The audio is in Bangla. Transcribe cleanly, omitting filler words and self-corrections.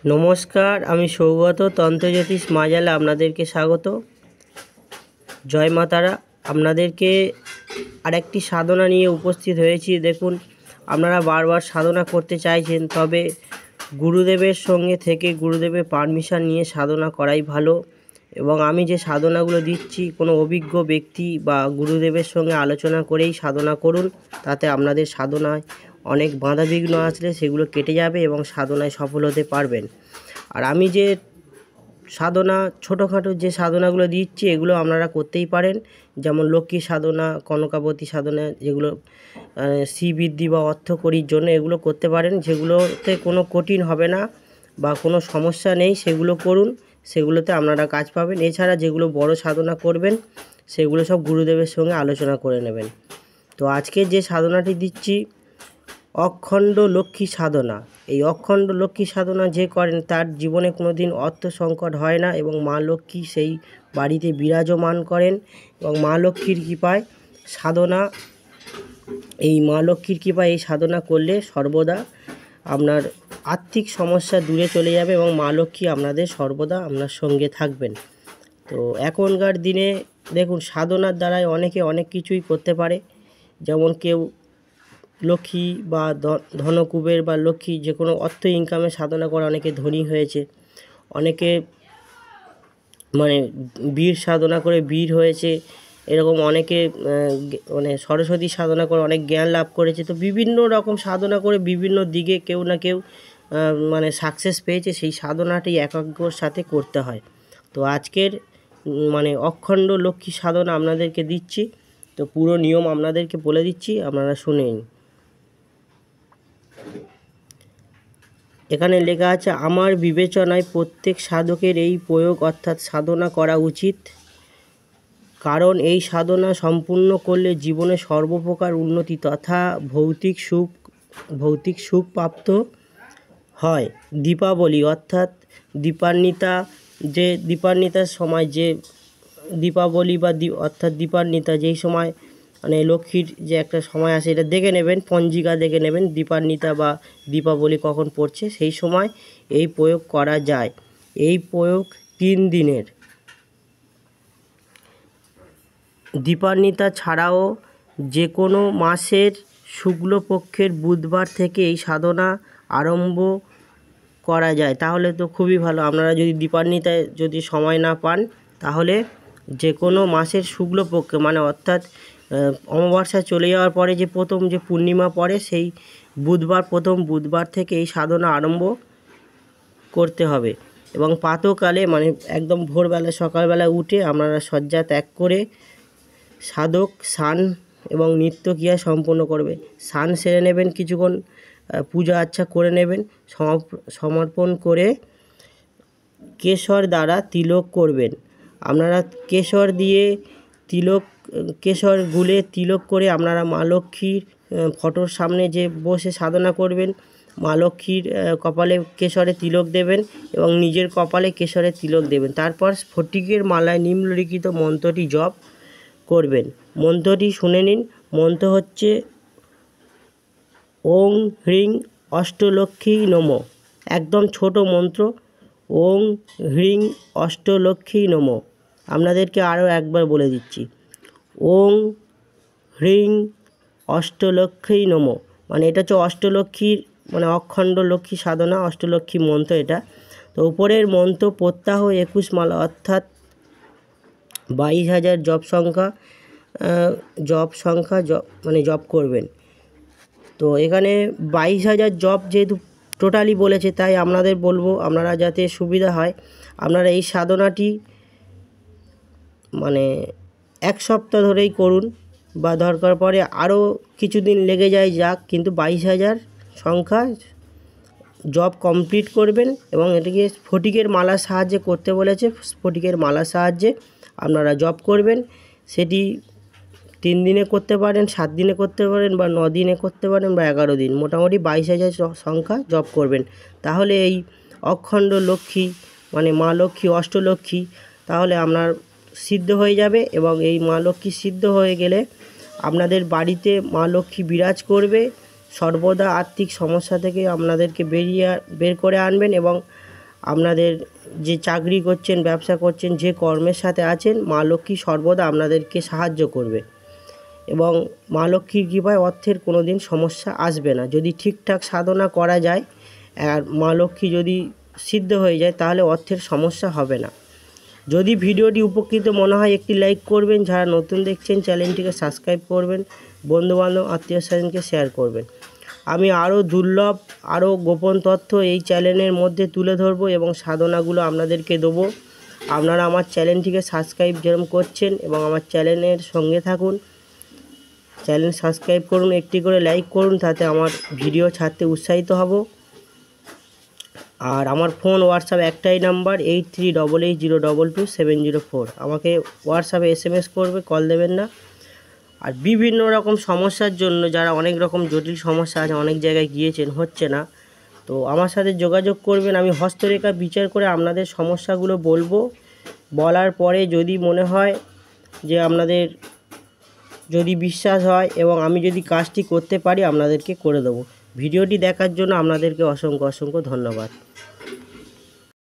নমস্কার, আমি সৌগত তন্ত্রজ্যোতিষ মাজালে আপনাদেরকে স্বাগত। জয় মা তারা। আপনাদেরকে আরেকটি সাধনা নিয়ে উপস্থিত হয়েছি। দেখুন, আপনারা বারবার সাধনা করতে চাইছেন, তবে গুরুদেবের সঙ্গে থেকে গুরুদেবের পারমিশন নিয়ে সাধনা করাই ভালো। এবং আমি যে সাধনাগুলো দিচ্ছি, কোনো অভিজ্ঞ ব্যক্তি বা গুরুদেবের সঙ্গে আলোচনা করেই সাধনা করুন, তাতে আপনাদের সাধনায় অনেক বাধাবিঘ্ন আসলে সেগুলো কেটে যাবে এবং সাধনায় সফল হতে পারবেন। আর আমি যে সাধনা ছোটোখাটো যে সাধনাগুলো দিচ্ছি, এগুলো আপনারা করতেই পারেন। যেমন লক্ষ্মী সাধনা, কনকাবতী সাধনা, যেগুলো শ্রীবৃদ্ধি বা অর্থকরীর জন্য এগুলো করতে পারেন। যেগুলোতে কোনো কঠিন হবে না বা কোনো সমস্যা নেই, সেগুলো করুন, সেগুলোতে আপনারা কাজ পাবেন। এছাড়া যেগুলো বড় সাধনা করবেন, সেগুলো সব গুরুদেবের সঙ্গে আলোচনা করে নেবেন। তো আজকে যে সাধনাটি দিচ্ছি, অখণ্ড লক্ষ্মী সাধনা। এই অখণ্ড লক্ষ্মী সাধনা যে করেন, তার জীবনে কোনো দিন অর্থ সংকট হয় না এবং মা লক্ষ্মী সেই বাড়িতে বিরাজমান করেন। এবং মা লক্ষ্মীর কৃপায় সাধনা, এই মা লক্ষ্মীর কৃপায় এই সাধনা করলে সর্বদা আপনার আর্থিক সমস্যা দূরে চলে যাবে এবং মা লক্ষ্মী আপনাদের সর্বদা আপনার সঙ্গে থাকবেন। তো এখনকার দিনে দেখুন, সাধনার দ্বারাই অনেকে অনেক কিছুই করতে পারে। যেমন কেউ লক্ষ্মী বা ধনকুবের বা লক্ষ্মী যে কোনো অর্থ ইনকামে সাধনা করে অনেকে ধনী হয়েছে। অনেকে মানে বীর সাধনা করে বীর হয়েছে। এরকম অনেকে মানে সরস্বতী সাধনা করে অনেক জ্ঞান লাভ করেছে। তো বিভিন্ন রকম সাধনা করে বিভিন্ন দিকে কেউ না কেউ মানে সাকসেস পেয়েছে। সেই সাধনাটি একাগ্রর সাথে করতে হয়। তো আজকের মানে অখণ্ড লক্ষ্মী সাধনা আপনাদেরকে দিচ্ছি। তো পুরো নিয়ম আপনাদেরকে বলে দিচ্ছি, আপনারা শুনে নিন। এখানে লেখা আছে, আমার বিবেচনায় প্রত্যেক সাধকের এই প্রয়োগ অর্থাৎ সাধনা করা উচিত, কারণ এই সাধনা সম্পূর্ণ করলে জীবনে সর্বপ্রকার উন্নতি তথা ভৌতিক সুখ প্রাপ্ত হয়। দীপাবলি অর্থাৎ দীপান্বিতা, যে দীপান্বিতার সময় যে দীপাবলি বা অর্থাৎ দীপান্বিতা যেই সময় মানে লক্ষ্মীর যে একটা সময় আসে, এটা দেখে নেবেন, পঞ্জিকা দেখে নেবেন দীপান্বিতা বা দীপাবলি কখন পড়ছে, সেই সময় এই প্রয়োগ করা যায়। এই প্রয়োগ 3 দিনের। দীপান্বিতা ছাড়াও যে কোনো মাসের শুক্লপক্ষের বুধবার থেকে এই সাধনা আরম্ভ করা যায়। তাহলে তো খুবই ভালো। আপনারা যদি দীপান্বিতায় যদি সময় না পান, তাহলে যে কোনো মাসের শুক্লপক্ষে মানে অর্থাৎ অমাবস্যা চলে যাওয়ার পরে যে প্রথম যে পূর্ণিমা পড়ে, সেই বুধবার, প্রথম বুধবার থেকে এই সাধনা আরম্ভ করতে হবে। এবং প্রাতঃকালে মানে একদম ভোরবেলা সকালবেলা উঠে আপনারা শয্যা ত্যাগ করে সাধক স্নান এবং নিত্যক্রিয়া সম্পন্ন করবে। স্নান সেরে নেবেন, কিছুক্ষণ পূজা আচ্ছা করে নেবেন, সমর্পণ করে কেশর দ্বারা তিলক করবেন। আপনারা কেশর দিয়ে কেশর গুলে তিলক করে আপনারা মা লক্ষ্মীর ফটোর সামনে যে বসে সাধনা করবেন, মা লক্ষ্মীর কপালে কেশরে তিলক দেবেন এবং নিজের কপালে কেশরে তিলক দেবেন। তারপর স্ফটিকের মালায় নিম্নলিখিত মন্ত্রটি জপ করবেন। মন্ত্রটি শুনে নিন। মন্ত্র হচ্ছে ওং হ্রিং অষ্টলক্ষ্মী নমঃ। একদম ছোট মন্ত্র, ওং হ্রিং অষ্টলক্ষ্মী নমঃ। আপনাদেরকে আরও একবার বলে দিচ্ছি, ওং হ্রিং অষ্টলক্ষ্মী নমঃ। মানে এটা হচ্ছে অষ্টলক্ষ্মীর মানে অখণ্ড লক্ষ্মী সাধনা, অষ্টলক্ষ্মী মন্ত্র এটা। তো উপরের মন্ত্র প্রত্যাহ 21 মালা অর্থাৎ 22,000 জপ করবেন। তো এখানে 22,000 জপ যেহেতু টোটালি বলেছে, তাই আপনাদের বলবো, আপনারা যাতে সুবিধা হয়, আপনারা এই সাধনাটি মানে 1 সপ্তাহ ধরেই করুন বা দরকার পড়ে আরও কিছুদিন লেগে যায় যাক, কিন্তু 22,000 সংখ্যা জপ কমপ্লিট করবেন। এবং এটাকে স্ফটিকের মালার সাহায্যে করতে বলেছে, স্ফটিকের মালার সাহায্যে আপনারা জপ করবেন। সেটি 3 দিনে করতে পারেন, 7 দিনে করতে পারেন বা 9 দিনে করতে পারেন বা 11 দিন, মোটামুটি 22,000 সংখ্যা জপ করবেন। তাহলে এই অখণ্ড লক্ষ্মী মানে মা লক্ষ্মী, অষ্টলক্ষ্মী তাহলে আপনার সিদ্ধ হয়ে যাবে। এবং এই মা লক্ষ্মী সিদ্ধ হয়ে গেলে আপনাদের বাড়িতে মা লক্ষ্মী বিরাজ করবে, সর্বদা আর্থিক সমস্যা থেকে আপনাদেরকে বের করে আনবেন এবং আপনাদের যে চাকরি করছেন, ব্যবসা করছেন, যে কর্মের সাথে আছেন, মা লক্ষ্মী সর্বদা আপনাদেরকে সাহায্য করবে এবং মা লক্ষ্মীর কৃপায় অর্থের কোনো দিন সমস্যা আসবে না। যদি ঠিকঠাক সাধনা করা যায় আর মা লক্ষ্মী যদি সিদ্ধ হয়ে যায় তাহলে অর্থের সমস্যা হবে না। যদি ভিডিওটি উপকৃত মনে হয় একটি লাইক করবেন, যারা নতুন দেখছেন চ্যানেলটিকে সাবস্ক্রাইব করবেন, বন্ধুবান্ধব আত্মীয় স্বজনকে শেয়ার করবেন। আমি আরও দুর্লভ আরও গোপন তথ্য এই চ্যানেলের মধ্যে তুলে ধরবো এবং সাধনাগুলো আপনাদেরকে দেবো। আপনারা আমার চ্যানেলটিকে সাবস্ক্রাইব যেরকম করছেন এবং আমার চ্যানেলের সঙ্গে থাকুন। চ্যানেল সাবস্ক্রাইব করুন, একটি করে লাইক করুন, তাতে আমার ভিডিও ছাড়তে উৎসাহিত হব। আর আমার ফোন হোয়াটসঅ্যাপ একটাই নাম্বার 8388022704। আমাকে হোয়াটসঅ্যাপে SMS করবে, কল দেবেন না। আর বিভিন্ন রকম সমস্যার জন্য যারা অনেক রকম জটিল সমস্যা আছে, অনেক জায়গায় গিয়েছেন, হচ্ছে না, তো আমার সাথে যোগাযোগ করবেন। আমি হস্তরেখা বিচার করে আপনাদের সমস্যাগুলো বলবো। বলার পরে যদি মনে হয় যে আপনাদের যদি বিশ্বাস হয় এবং আমি যদি কাজটি করতে পারি আপনাদেরকে করে দেবো। ভিডিওটি দেখার জন্য আপনাদেরকে অসংখ্য ধন্যবাদ।